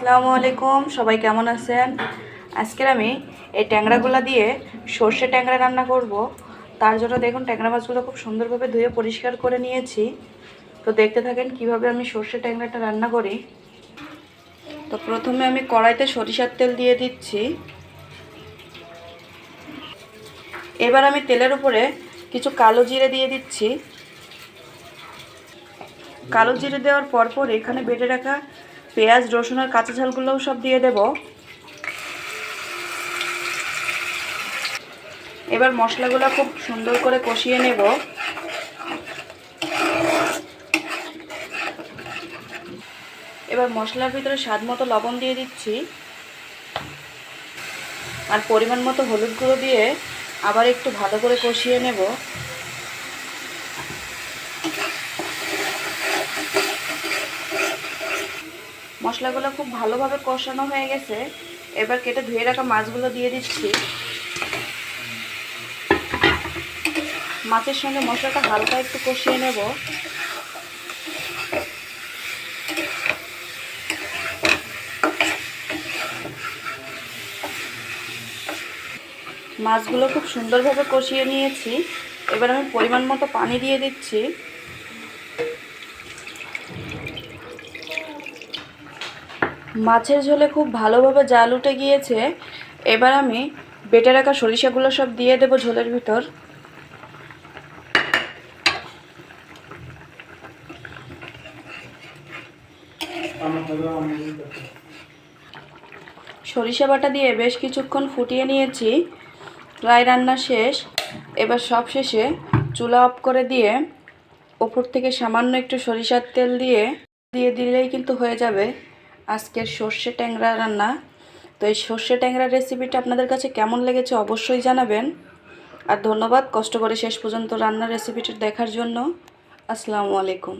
আসসালামু আলাইকুম, সবাই কেমন আছেন? আজকের আমি এই ট্যাংরাগুলো দিয়ে সর্ষে ট্যাংরা রান্না করব। তার জন্য দেখুন ট্যাংরা মাছগুলো খুব সুন্দরভাবে ধুয়ে পরিষ্কার করে নিয়েছি। তো দেখতে থাকেন কিভাবে আমি সর্ষে ট্যাংরাটা রান্না করি। তো প্রথমে আমি কড়াইতে সরিষার তেল দিয়ে দিচ্ছি। এবার আমি তেলের উপরে কিছু কালো জিরে দিয়ে দিচ্ছি। কালো জিরে দেওয়ার পর এখানে বেটে রাখা পেঁয়াজ, রসুন আর কাঁচা ঝালগুলোও সব দিয়ে দেব। এবার মশলাগুলো খুব সুন্দর করে কষিয়ে নেব। এবার মশলার ভিতরে স্বাদ মতো লবণ দিয়ে দিচ্ছি আর পরিমাণ মতো হলুদ গুঁড়ো দিয়ে আবার একটু ভালো করে কষিয়ে নেব। মশলাগুলো খুব ভালোভাবে কষানো হয়ে গেছে। এবার কেটে ধুয়ে রাখা মাছগুলো দিয়ে দিচ্ছি। মাছের সঙ্গে মশলাটা হালকা একটু কষিয়ে নেব। মাছগুলো খুব সুন্দরভাবে কষিয়ে নিয়েছি। এবার আমি পরিমাণ মতো পানি দিয়ে দিচ্ছি। মাছের ঝোলে খুব ভালোভাবে জাল উঠে গিয়েছে। এবার আমি বেটে রাখা সরিষাগুলো সব দিয়ে দেব ঝোলের ভিতর। সরিষা বাটা দিয়ে বেশ কিছুক্ষণ ফুটিয়ে নিয়েছি। প্রায় রান্না শেষ। এবার সব শেষে চুলা অফ করে দিয়ে ওপর থেকে সামান্য একটু সরিষার তেল দিয়ে দিলেই কিন্তু হয়ে যাবে আজকের সর্ষে ট্যাংরা রান্না। তো এই সর্ষে ট্যাংরার রেসিপিটা আপনাদের কাছে কেমন লেগেছে অবশ্যই জানাবেন। আর ধন্যবাদ কষ্ট করে শেষ পর্যন্ত রান্নার রেসিপিটা দেখার জন্য। আসসালামু আলাইকুম।